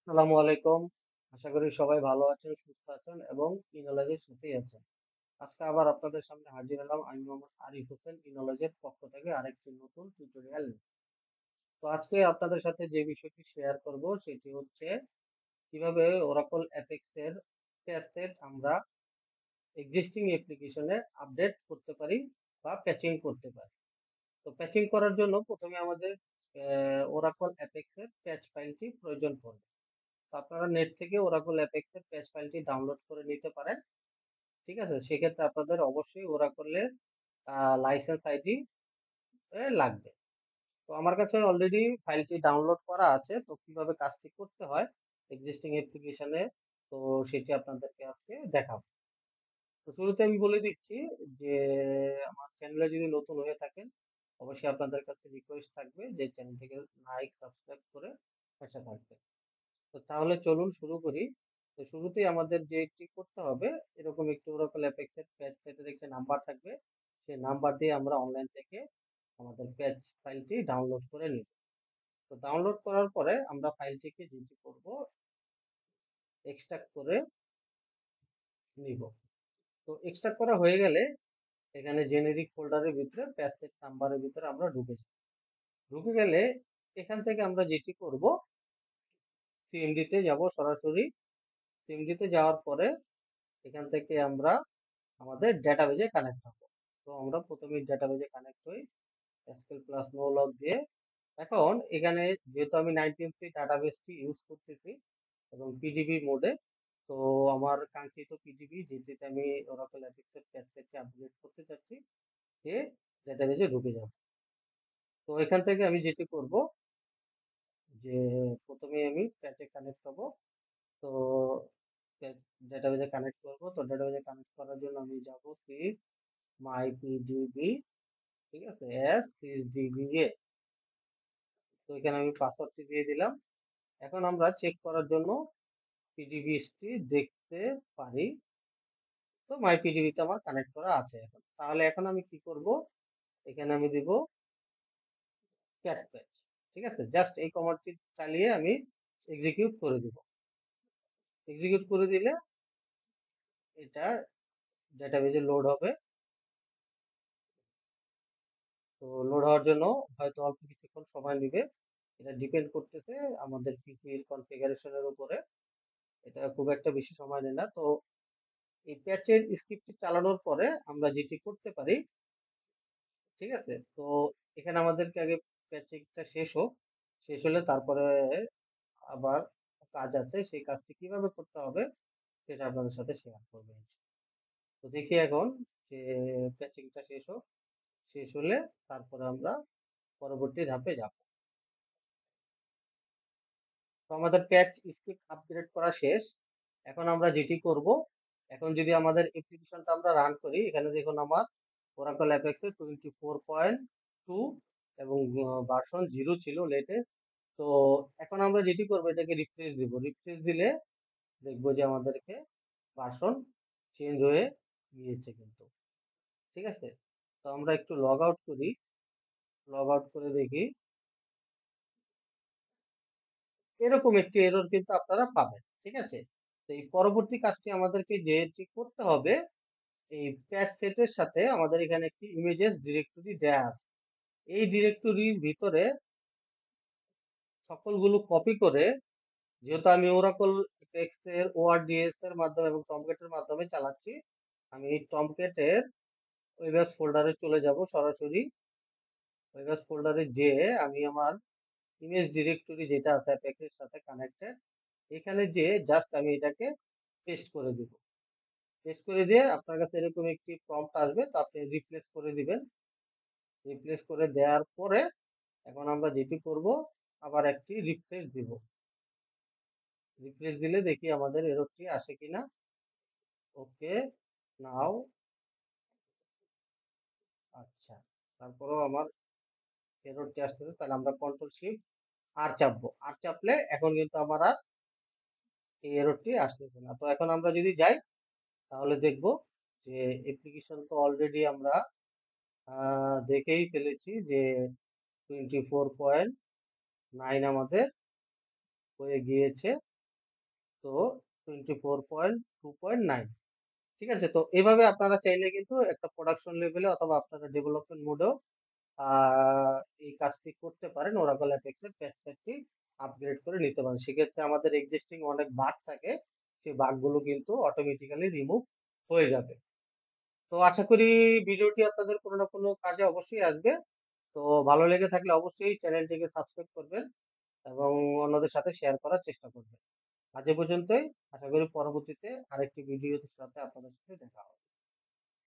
আসসালামু আলাইকুম। আশা করি সবাই ভালো আছেন, সুস্থ আছেন এবং ইনোলজির সাথেই আছেন। আজকে আবার আপনাদের সামনে হাজির হলাম আমি মোহাম্মদ আরিফ হোসেন ইনোলজির পক্ষ থেকে আরেকটি নতুন টিউটোরিয়াল নিয়ে। তো আজকে আপনাদের সাথে যে বিষয়টি শেয়ার করব সেটি হচ্ছে কিভাবে ওরাকল অ্যাপেক্স এর প্যাচ সেট আমরা এক্সিস্টিং অ্যাপ্লিকেশনে আপডেট করতে পারি বা প্যাচিং করতে পারি। তো প্যাচিং করার জন্য প্রথমে আমাদের ওরাকল অ্যাপেক্স এর প্যাচ ফাইলটি প্রয়োজন পড়বে। তো আপনারা নেট থেকে ওরাকল অ্যাপেক্স এর প্যাচ ফাইলটি ডাউনলোড করে নিতে পারেন। ঠিক আছে? সেক্ষেত্রে আপনাদের অবশ্যই ওরাকলের লাইসেন্স আইডি লাগবে। তো আমার কাছে অলরেডি ফাইলটি ডাউনলোড করা আছে। তো কিভাবে কাজটি করতে হয় এক্সিস্টিং অ্যাপ্লিকেশনে তো সেটি আপনাদেরকে আজকে দেখাবো। তো শুরুতে আমি বলে দিচ্ছি যে আমার চ্যানেলে যদি নতুন হয়ে থাকেন অবশ্যই আপনাদের কাছে রিকোয়েস্ট থাকবে যে চ্যানেলটিকে লাইক, সাবস্ক্রাইব করে পাশে থাকবেন। তো তাহলে চলুন শুরু করি। তো শুরুতেই আমাদের যেটি করতে হবে এরকম একটি ওরাকল অ্যাপেক্স এর প্যাচ সেটের একটি নাম্বার থাকবে। সেই নাম্বার দিয়ে আমরা অনলাইন থেকে আমাদের প্যাচ ফাইলটি ডাউনলোড করে নিব। তো ডাউনলোড করার পরে আমরা ফাইলটিকে যেটি করব এক্সট্রাক্ট করে নিব। তো এক্সট্রাক্ট করা হয়ে গেলে এখানে জেনেরিক ফোল্ডারের ভিতরে প্যাচ সেট নাম্বারের ভিতরে আমরা ঢুকে যাব। ঢুকে গেলে এখান থেকে আমরা যেটি করব সিএমডি তে যাব সরাসরি। সিএমডি তে যাওয়ার পরে এখান থেকে আমরা আমাদের ডেটাবেজে কানেক্ট হব। তো আমরা প্রথমে ডেটাবেজে কানেক্ট হই এসকিউএল প্লাস নো লগ দিয়ে। এখন এখানে যেহেতু আমি 19c ডাটাবেসটি ইউজ করতেছি এবং পিডিবি মোডে, তো আমার কাঙ্ক্ষিত পিডিবি যেটিতে আমি ওরাকল অ্যাপেক্সের প্যাচটি আপডেট করতে চাচ্ছি সে ডেটাবেজে ঢুকে যাব। তো এখান থেকে আমি যেটি করব যে প্রথমে আমি প্যাচে কানেক্ট হব। তো ডেটাবেজে কানেক্ট করব। তো ডেটাবেজে কানেক্ট করার জন্য আমি যাব সি মাই পিডিবি, ঠিক আছে, এস সিএসডিবি এ। তো এখানে আমি পাসওয়ার্ডটি দিয়ে দিলাম। এখন আমরা চেক করার জন্য পিডিবিসটি দেখতে পারি। তো মাই পিডিবিতে আমার কানেক্ট করা আছে এখন। তাহলে এখন আমি কি করব? এখানে আমি দিব ক্যাট প্যাচ। ঠিক আছে? জাস্ট এই কমান্ডটি চালিয়ে আমি এক্সিকিউট করে দিব। এক্সিকিউট করে দিলে এটা ডেটাবেজে লোড হবে। তো লোড হওয়ার জন্য হয়তো অল্প কিছুক্ষণ সময় নেবে। এটা ডিপেন্ড করতেছে আমাদের পিসির কনফিগারেশনের উপরে। এটা খুব একটা বেশি সময় নেয় না। তো এই প্যাচের স্ক্রিপ্টটি চালানোর পরে আমরা যেটি করতে পারি, ঠিক আছে? তো এখানে আমাদেরকে আগে প্যাচিংটা শেষ হোক। শেষ হলে তারপরে আবার কাজ আছে। সেই কাজটি কিভাবে করতে হবে সেটা আপনাদের সাথে শেয়ার করব। তো দেখি এখন যে প্যাচিংটা শেষ হোক। শেষ হলে তারপরে আমরা পরবর্তী ধাপে যাব। তো আমাদের প্যাচ স্ক্রিপ্ট আপগ্রেড করা শেষ। এখন আমরা যেটি করব, এখন যদি আমাদের অ্যাপ্লিকেশনটা আমরা রান করি, এখানে দেখুন আমার ওরাকল অ্যাপেক্স এর 24.2 এবং ভার্সন 0 ছিল লেটেস্ট। তো এখন আমরা যেটি করব এটাকে রিফ্রেশ দিব। রিফ্রেশ দিলে দেখবো যে আমাদেরকে ভার্সন চেঞ্জ হয়ে গিয়েছে কিন্তু। ঠিক আছে? তো আমরা একটু লগ আউট করি। লগ আউট করে দেখি এরকম একটি এরর কিন্তু আপনারা পাবেন। ঠিক আছে? তো এই পরবর্তী কাজটি আমাদেরকে যেটি করতে হবে, এই প্যাচ সেটের সাথে আমাদের এখানে একটি ইমেজেস ডিরেক্টরি দেয়া আছে। এই ডিরেক্টরির ভিতরে সকলগুলো কপি করে, যেহেতু আমি ওরাকল অ্যাপেক্স এর ওআরডিএস এর মাধ্যমে এবং টমক্যাট এর মাধ্যমে চালাচ্ছি, আমি এই টমক্যাট এর ওয়েব ফোল্ডারে চলে যাব সরাসরি। ওয়েব ফোল্ডারে যেয়ে আমি আমার ইমেজ ডিরেক্টরি যেটা আছে অ্যাপেক্স এর সাথে কানেক্টেড, এখানে যেয়ে জাস্ট আমি এটাকে পেস্ট করে দিব। পেস্ট করে দিয়ে আপনার কাছে এরকম একটি প্রম্পট আসবে, তো আপনি রিপ্লেস করে দিবেন। রিপ্লেস করে দেওয়ার পরে এখন আমরা যেটি করব আবার একটি রিফ্রেশ দিব। রিফ্রেশ দিলে দেখি আমাদের এররটি আসে কিনা। ওকে, নাও। আচ্ছা, তারপরেও আমার এররটি আসতেছে। তাহলে আমরা কন্ট্রোল শিফট আর চাপবো। আর চাপলে এখন কিন্তু আমার আর এই এররটি আসতেছে না। তো এখন আমরা যদি যাই তাহলে দেখব যে অ্যাপ্লিকেশন তো অলরেডি আমরা দেখেই ফেলেছি যে 24.9 আমাদের হয়ে গিয়েছে। তো 24.2.9। ঠিক আছে? তো এভাবে আপনারা চাইলে কিন্তু একটা প্রোডাকশন লেভেলে অথবা আপনারা ডেভেলপমেন্ট মোডেও আ এই কাজটি করতে পারেন। Oracle Apex এর প্যাচ সেটটি আপগ্রেড করে নিতে পারেন। সেক্ষেত্রে আমাদের এক্সিস্টিং অনেক বাগ থাকে। সেই বাগগুলো কিন্তু অটোমেটিক্যালি রিমুভ হয়ে যাবে। তো আশা করি ভিডিওটি আপনাদের কোনো না কোনো কাজে অবশ্যই আসবে। তো ভালো লেগে থাকলে অবশ্যই চ্যানেলটিকে সাবস্ক্রাইব করবেন এবং অন্যদের সাথে শেয়ার করার চেষ্টা করবেন। আজ এ পর্যন্তই। আশা করি পরবর্তীতে আরেকটি ভিডিওর সাথে আপনাদের সাথে দেখা হবে।